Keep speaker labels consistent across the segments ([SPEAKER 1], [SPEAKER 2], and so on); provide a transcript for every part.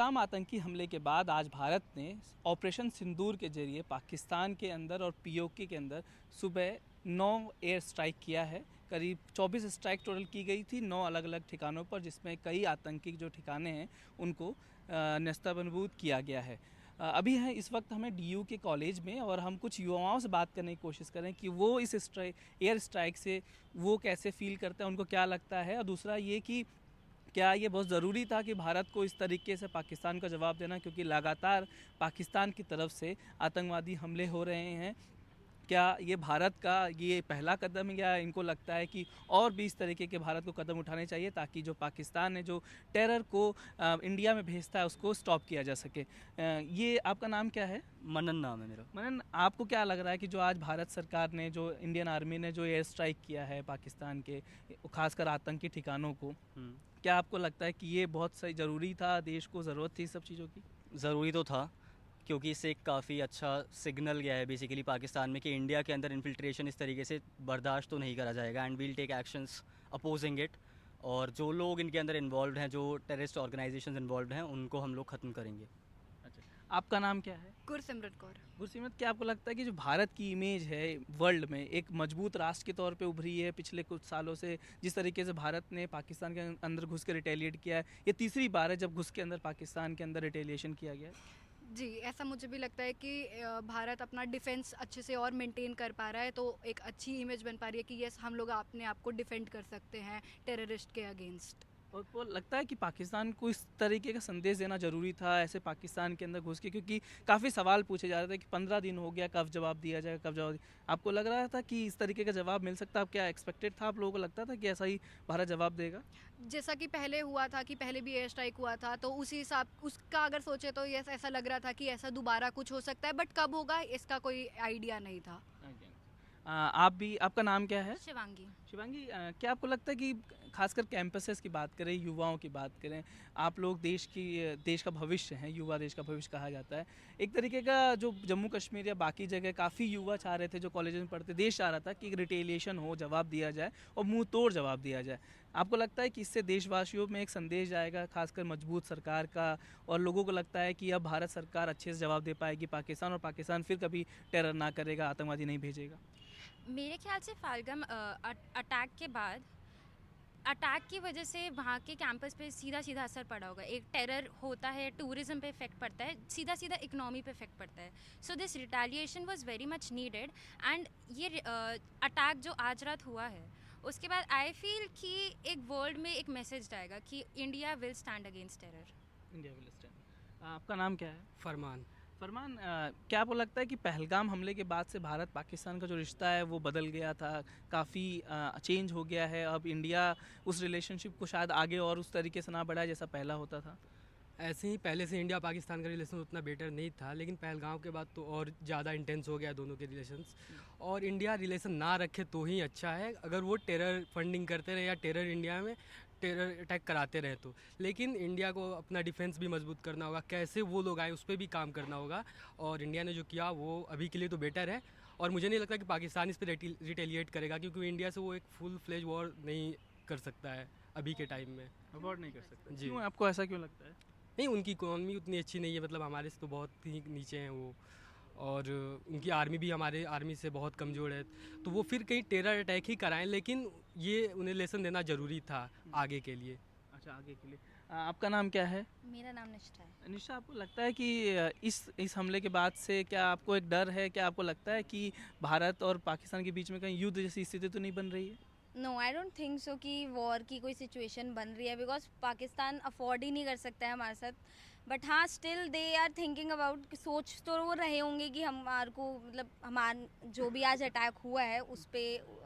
[SPEAKER 1] पहलगाम आतंकी हमले के बाद आज भारत ने ऑपरेशन सिंदूर के जरिए पाकिस्तान के अंदर और पीओके के अंदर सुबह 9 एयर स्ट्राइक किया है। करीब 24 स्ट्राइक टोटल की गई थी 9 अलग अलग ठिकानों पर, जिसमें कई आतंकी जो ठिकाने हैं उनको नेस्तनाबूद किया गया है। अभी हैं इस वक्त हमें डीयू के कॉलेज में, और हम कुछ युवाओं से बात करने की कोशिश करें कि वो इस एयर स्ट्राइक से वो कैसे फील करते हैं, उनको क्या लगता है। और दूसरा ये कि क्या ये बहुत ज़रूरी था कि भारत को इस तरीके से पाकिस्तान का जवाब देना, क्योंकि लगातार पाकिस्तान की तरफ से आतंकवादी हमले हो रहे हैं। क्या ये भारत का ये पहला कदम है, या इनको लगता है कि और भी इस तरीके के भारत को कदम उठाने चाहिए ताकि जो पाकिस्तान है जो टेरर को इंडिया में भेजता है उसको स्टॉप किया जा सके। ये आपका नाम क्या है?
[SPEAKER 2] मनन नाम है मेरा।
[SPEAKER 1] मनन, आपको क्या लग रहा है कि जो आज भारत सरकार ने, जो इंडियन आर्मी ने जो एयर स्ट्राइक किया है पाकिस्तान के खासकर आतंकी ठिकानों को, क्या आपको लगता है कि ये बहुत सही ज़रूरी था, देश को ज़रूरत थी सब चीज़ों की?
[SPEAKER 2] ज़रूरी तो था, क्योंकि इससे एक काफ़ी अच्छा सिग्नल गया है बेसिकली पाकिस्तान में कि इंडिया के अंदर इन्फिल्ट्रेशन इस तरीके से बर्दाश्त तो नहीं करा जाएगा and we'll take actions opposing it. और जो लोग इनके अंदर इन्वॉल्व हैं, जो टेररिस्ट ऑर्गेनाइजेशंस इन्वॉल्व हैं, उनको हम लोग ख़त्म करेंगे।
[SPEAKER 1] अच्छा, आपका नाम क्या है?
[SPEAKER 3] गुरसिमरत कौर।
[SPEAKER 1] गुरसिमरत, क्या आपको लगता है कि जो भारत की इमेज है वर्ल्ड में एक मजबूत राष्ट्र के तौर पे उभरी है पिछले कुछ सालों से, जिस तरीके से भारत ने पाकिस्तान के अंदर घुस के रिटेलिएट किया है, ये तीसरी बार है जब घुस के अंदर पाकिस्तान के अंदर रिटेलिएशन किया गया है?
[SPEAKER 3] जी, ऐसा मुझे भी लगता है कि भारत अपना डिफेंस अच्छे से और मेंटेन कर पा रहा है, तो एक अच्छी इमेज बन पा रही है कि यस, हम लोग अपने आप को डिफेंड कर सकते हैं टेररिस्ट के अगेंस्ट।
[SPEAKER 1] और आपको लगता है कि पाकिस्तान को इस तरीके का संदेश देना ज़रूरी था ऐसे पाकिस्तान के अंदर घुस के, क्योंकि काफ़ी सवाल पूछे जा रहे थे कि 15 दिन हो गया, कब जवाब दिया जाएगा, कब जवाब आपको लग रहा था कि इस तरीके का जवाब मिल सकता? आप क्या एक्सपेक्टेड था, आप लोगों को लगता था कि ऐसा ही भारत जवाब देगा?
[SPEAKER 3] जैसा कि पहले हुआ था कि पहले भी एयर स्ट्राइक हुआ था, तो उसी हिसाब उसका अगर सोचे तो यस, ऐसा लग रहा था कि ऐसा दोबारा कुछ हो सकता है, बट कब होगा इसका कोई आइडिया नहीं था।
[SPEAKER 1] आप भी, आपका नाम क्या है?
[SPEAKER 3] शिवांगी।
[SPEAKER 1] शिवांगी, क्या आपको लगता है कि खासकर कैंपसेस की बात करें, युवाओं की बात करें, आप लोग देश का भविष्य हैं, युवा देश का भविष्य कहा जाता है। एक तरीके का जो जम्मू कश्मीर या बाकी जगह काफ़ी युवा चाह रहे थे, जो कॉलेज में पढ़ते, देश चाह रहा था कि रिटेलिएशन हो, जवाब दिया जाए और मुंह तोड़ जवाब दिया जाए। आपको लगता है कि इससे देशवासियों में एक संदेश जाएगा, खासकर मजबूत सरकार का, और लोगों को लगता है कि अब भारत सरकार अच्छे से जवाब दे पाएगी पाकिस्तान, और पाकिस्तान फिर कभी टेरर ना करेगा, आतंकवादी नहीं भेजेगा?
[SPEAKER 4] मेरे ख्याल से पहलगाम अटैक के बाद, अटैक की वजह से वहाँ के कैंपस पे सीधा सीधा असर पड़ा होगा। एक टेरर होता है, टूरिज्म पे इफेक्ट पड़ता है, सीधा सीधा इकोनॉमी पे इफेक्ट पड़ता है। So this retaliation was very much needed. And ये अटैक जो आज रात हुआ है, उसके बाद आई फील कि एक वर्ल्ड में एक मैसेज जाएगा कि India will stand against terror.
[SPEAKER 1] India will stand. आपका नाम क्या है?
[SPEAKER 5] फरमान।
[SPEAKER 1] फरमान, क्या आपको लगता है कि पहलगाम हमले के बाद से भारत पाकिस्तान का जो रिश्ता है वो बदल गया था, काफ़ी चेंज हो गया है, अब इंडिया उस रिलेशनशिप को शायद आगे और उस तरीके से ना बढ़ाए जैसा पहला होता था?
[SPEAKER 5] ऐसे ही पहले से इंडिया पाकिस्तान का रिलेशन उतना बेटर नहीं था, लेकिन पहलगाम के बाद तो और ज़्यादा इंटेंस हो गया दोनों के रिलेशंस। और इंडिया रिलेशन ना रखे तो ही अच्छा है, अगर वो टेरर फंडिंग करते रहे या टेरर इंडिया में टेरर अटैक कराते रहे तो। लेकिन इंडिया को अपना डिफेंस भी मजबूत करना होगा, कैसे वो लोग आए उस पर भी काम करना होगा। और इंडिया ने जो किया वो अभी के लिए तो बेटर है, और मुझे नहीं लगता कि पाकिस्तान इस पर रिटेलिएट करेगा, क्योंकि इंडिया से वो एक फुल फ्लेज वॉर नहीं कर सकता है अभी के टाइम में।
[SPEAKER 1] अवॉइड नहीं कर सकते
[SPEAKER 5] जी।
[SPEAKER 1] क्यों, आपको ऐसा क्यों लगता है?
[SPEAKER 5] नहीं, उनकी इकोनॉमी उतनी अच्छी नहीं है, मतलब हमारे से तो बहुत ही नीचे हैं वो, और उनकी आर्मी भी हमारे आर्मी से बहुत कमज़ोर है, तो वो फिर कहीं टेरर अटैक ही कराएं। लेकिन ये उन्हें लेसन देना ज़रूरी था आगे के लिए।
[SPEAKER 1] अच्छा, आगे के लिए। आपका नाम क्या है?
[SPEAKER 4] मेरा नाम निष्ठा है।
[SPEAKER 1] निशा, आपको लगता है कि इस हमले के बाद से क्या आपको एक डर है, क्या आपको लगता है कि भारत और पाकिस्तान के बीच में कहीं युद्ध जैसी स्थिति तो नहीं बन रही है?
[SPEAKER 6] No, I don't think so कि वॉर की कोई सिचुएशन बन रही है, बिकॉज पाकिस्तान अफोर्ड ही नहीं कर सकता है हमारे साथ। बट हाँ, still they are thinking about, सोच तो वो रहे होंगे कि हमारे को, मतलब हमारा जो भी आज अटैक हुआ है उस पर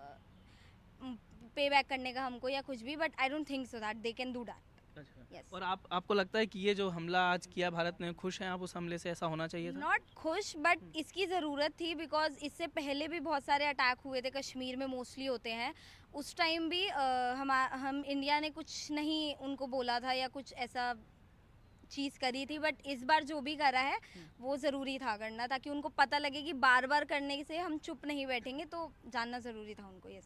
[SPEAKER 6] पे बैक करने का हमको या कुछ भी, but I don't think so that they can do that.
[SPEAKER 1] अच्छा।
[SPEAKER 6] Yes.
[SPEAKER 1] और आपको लगता है कि ये जो हमला आज किया भारत ने, खुश हैं आप उस हमले से, ऐसा होना चाहिए था?
[SPEAKER 6] नॉट खुश, बट इसकी ज़रूरत थी, बिकॉज इससे पहले भी बहुत सारे अटैक हुए थे, कश्मीर में मोस्टली होते हैं। उस टाइम भी हम इंडिया ने कुछ नहीं उनको बोला था या कुछ ऐसा चीज़ करी थी, बट इस बार जो भी करा है वो ज़रूरी था करना, ताकि उनको पता लगे कि बार बार करने से हम चुप नहीं बैठेंगे, तो जानना ज़रूरी था उनको ये।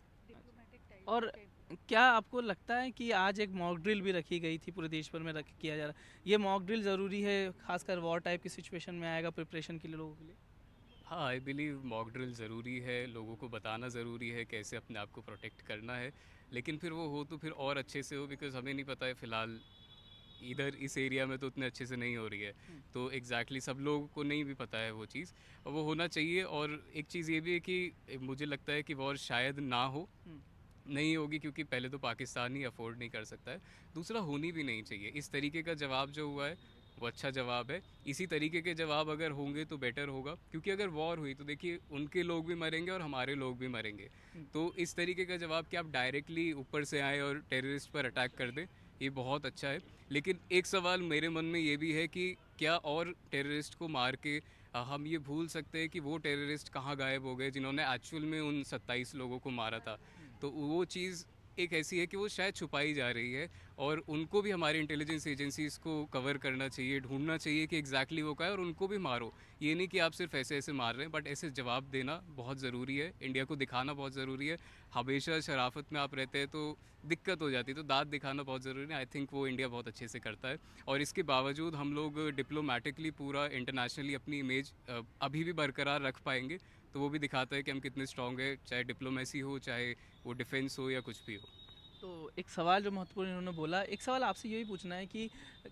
[SPEAKER 1] और क्या आपको लगता है कि आज एक मॉक ड्रिल भी रखी गई थी, पूरे देश भर में किया जा रहा है, ये मॉक ड्रिल ज़रूरी है, खासकर वॉर टाइप की सिचुएशन में आएगा प्रिपरेशन के लिए लोगों के लिए?
[SPEAKER 7] हाँ, आई बिलीव मॉक ड्रिल ज़रूरी है, लोगों को बताना ज़रूरी है कैसे अपने आप को प्रोटेक्ट करना है, लेकिन फिर वो हो तो फिर और अच्छे से हो, बिकॉज़ हमें नहीं पता है फ़िलहाल इधर इस एरिया में तो उतने अच्छे से नहीं हो रही है, तो एग्जैक्टली सब लोगों को नहीं भी पता है वो चीज़, और वो होना चाहिए। और एक चीज़ ये भी है कि मुझे लगता है कि वॉर शायद ना हो, नहीं होगी, क्योंकि पहले तो पाकिस्तान ही अफोर्ड नहीं कर सकता है, दूसरा होनी भी नहीं चाहिए। इस तरीके का जवाब जो हुआ है वो अच्छा जवाब है, इसी तरीके के जवाब अगर होंगे तो बेटर होगा, क्योंकि अगर वॉर हुई तो देखिए उनके लोग भी मरेंगे और हमारे लोग भी मरेंगे। तो इस तरीके का जवाब कि आप डायरेक्टली ऊपर से आए और टेररिस्ट पर अटैक कर दें, ये बहुत अच्छा है। लेकिन एक सवाल मेरे मन में ये भी है कि क्या और टेररिस्ट को मार के हम ये भूल सकते हैं कि वो टेररिस्ट कहाँ गायब हो गए जिन्होंने एक्चुअल में उन 27 लोगों को मारा था? तो वो चीज़ एक ऐसी है कि वो शायद छुपाई जा रही है, और उनको भी हमारी इंटेलिजेंस एजेंसीज़ को कवर करना चाहिए, ढूंढना चाहिए कि एग्जैक्टली वो क्या है, और उनको भी मारो। ये नहीं कि आप सिर्फ ऐसे ऐसे मार रहे हैं, बट ऐसे जवाब देना बहुत ज़रूरी है, इंडिया को दिखाना बहुत ज़रूरी है। हमेशा शराफत में आप रहते हैं तो दिक्कत हो जाती है, तो दांत दिखाना बहुत ज़रूरी है। आई थिंक वो इंडिया बहुत अच्छे से करता है, और इसके बावजूद हम लोग डिप्लोमेटिकली पूरा इंटरनेशनली अपनी इमेज अभी भी बरकरार रख पाएंगे, तो वो भी दिखाता है कि हम कितने स्ट्रॉन्ग है, चाहे डिप्लोमेसी हो, चाहे वो डिफेंस हो या कुछ भी हो।
[SPEAKER 1] तो एक सवाल जो महत्वपूर्ण इन्होंने बोला, एक सवाल आपसे यही पूछना है कि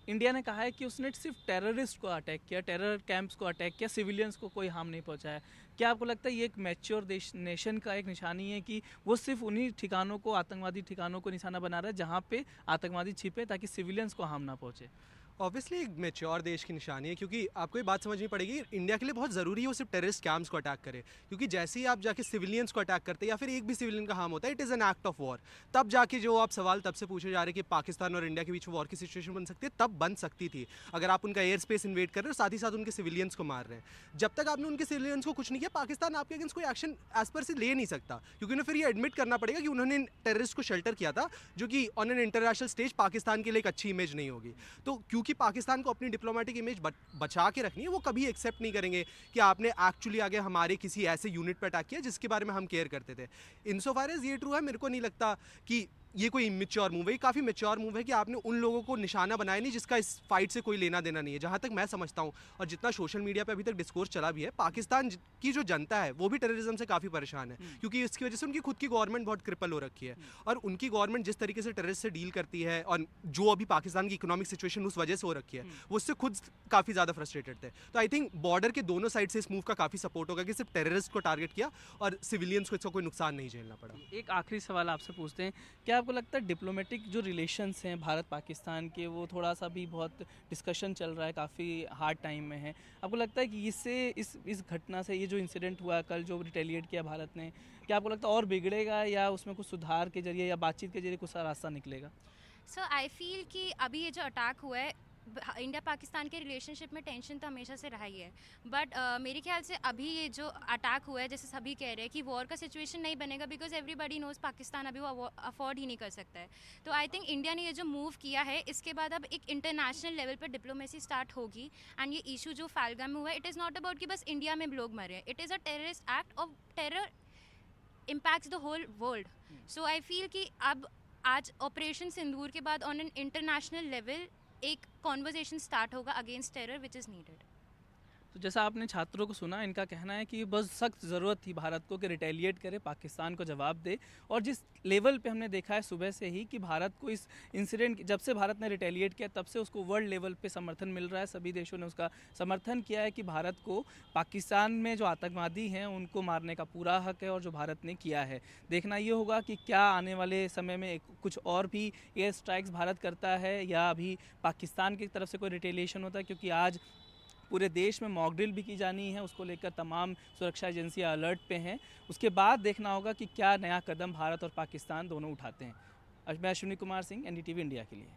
[SPEAKER 1] इंडिया ने कहा है कि उसने सिर्फ टेररिस्ट को अटैक किया, टेरर कैंप्स को अटैक किया, सिविलियंस को कोई हार्म नहीं पहुंचाया। क्या आपको लगता है ये एक मैच्योर देश नेशन का एक निशानी है कि वो सिर्फ उन्हीं ठिकानों को, आतंकवादी ठिकानों को निशाना बना रहा है जहाँ पे आतंकवादी छिपे, ताकि सिविलियंस को हार्म ना पहुँचे?
[SPEAKER 8] ऑब्वियसली एक मेच्योर देश की निशानी है, क्योंकि आपको ये बात समझनी पड़ेगी, इंडिया के लिए बहुत ज़रूरी है वो सिर्फ टेररिस्ट कैंप्स को अटैक करे, क्योंकि जैसे ही आप जाके सिविलियंस को अटैक करते हैं या फिर एक भी सिविलियन का हार्म होता है, it is an act of war. तब जाके जो आप सवाल तब से पूछे जा रहे हैं कि पाकिस्तान और इंडिया के बीच वॉर की सिचुएशन बन सकती है, तब बन सकती थी अगर आप उनका एयर स्पेस इन्वेड कर रहे हो, साथ ही साथ उनके सिविलियंस को मार रहे हैं। जब तक आपने उनके सिविलियंस को कुछ नहीं किया, पाकिस्तान आपके अगेंस्ट कोई एक्शन एज पर से ले नहीं सकता, क्योंकि उन्हें फिर ये एडमिट करना पड़ेगा कि उन्होंने टेररिस्ट को शेल्टर किया था, जो कि on an international stage Pakistan के लिए एक अच्छी इमेज नहीं होगी। तो क्योंकि पाकिस्तान को अपनी डिप्लोमेटिक इमेज बचा के रखनी है, वो कभी एक्सेप्ट नहीं करेंगे कि आपने एक्चुअली आगे हमारे किसी ऐसे यूनिट पर अटैक किया जिसके बारे में हम केयर करते थे। इनसोफार एज ये ट्रू है, मेरे को नहीं लगता कि ये कोई इमेच्योर मूव है, ये काफ़ी मेच्योर मूव है कि आपने उन लोगों को निशाना बनाया नहीं जिसका इस फाइट से कोई लेना देना नहीं है। जहाँ तक मैं समझता हूँ और जितना सोशल मीडिया पे अभी तक डिस्कोर्स चला भी है, पाकिस्तान की जो जनता है वो भी टेररिज्म से काफ़ी परेशान है, क्योंकि इसकी वजह से उनकी खुद की गवर्नमेंट बहुत क्रिपल हो रखी है, और उनकी गवर्नमेंट जिस तरीके से टेररिस्ट से डील करती है और जो अभी पाकिस्तान की इकोनॉमिक सिचुएशन उस वजह से हो रखी है, वो उससे खुद काफ़ी ज़्यादा फ्रस्ट्रेटेड थे। तो आई थिंक बॉर्डर के दोनों साइड से इस मूव का काफ़ी सपोर्ट होगा कि सिर्फ टेररिस्ट को टारगेट किया और सिविलियंस को इसका कोई नुकसान नहीं झेलना पड़ा।
[SPEAKER 1] एक आखिरी सवाल आपसे पूछते हैं, क्या आपको लगता है डिप्लोमेटिक जो रिलेशंस हैं भारत पाकिस्तान के, वो थोड़ा सा भी बहुत डिस्कशन चल रहा है, काफ़ी हार्ड टाइम में है, आपको लगता है कि इससे इस घटना से, ये जो इंसिडेंट हुआ कल, जो रिटेलिएट किया भारत ने, क्या आपको लगता है और बिगड़ेगा या उसमें कुछ सुधार के जरिए या बातचीत के जरिए कुछ रास्ता निकलेगा?
[SPEAKER 4] सो आई फील कि अभी ये जो अटैक हुआ है, इंडिया पाकिस्तान के रिलेशनशिप में टेंशन तो हमेशा से रहा ही है, बट मेरे ख्याल से अभी ये जो अटैक हुआ है, जैसे सभी कह रहे हैं कि वॉर का सिचुएशन नहीं बनेगा, बिकॉज एवरीबडी नोज पाकिस्तान अभी वो अफोर्ड ही नहीं कर सकता है। तो आई थिंक इंडिया ने ये जो मूव किया है, इसके बाद अब एक इंटरनेशनल लेवल पर डिप्लोमेसी स्टार्ट होगी, एंड ये इशू जो फालगा में हुआ है, इट इज़ नॉट अबाउट कि बस इंडिया में लोग मरे हैं, it is a terrorist act of terror impacts the whole world. So I feel कि अब आज ऑपरेशन सिंदूर के बाद ऑन एन इंटरनेशनल लेवल एक कॉन्वर्जेशन स्टार्ट होगा against terror which is needed.
[SPEAKER 1] तो जैसा आपने छात्रों को सुना, इनका कहना है कि बस सख्त ज़रूरत थी भारत को कि रिटेलिएट करे, पाकिस्तान को जवाब दे, और जिस लेवल पे हमने देखा है सुबह से ही कि भारत को इस इंसिडेंट, जब से भारत ने रिटेलिएट किया तब से उसको वर्ल्ड लेवल पे समर्थन मिल रहा है, सभी देशों ने उसका समर्थन किया है कि भारत को पाकिस्तान में जो आतंकवादी हैं उनको मारने का पूरा हक है, और जो भारत ने किया है। देखना ये होगा कि क्या आने वाले समय में कुछ और भी एयर स्ट्राइक्स भारत करता है या अभी पाकिस्तान की तरफ से कोई रिटेलिएशन होता है, क्योंकि आज पूरे देश में मॉक ड्रिल भी की जानी है, उसको लेकर तमाम सुरक्षा एजेंसियां अलर्ट पे हैं। उसके बाद देखना होगा कि क्या नया कदम भारत और पाकिस्तान दोनों उठाते हैं। मैं अश्विनी कुमार सिंह, NDTV इंडिया के लिए।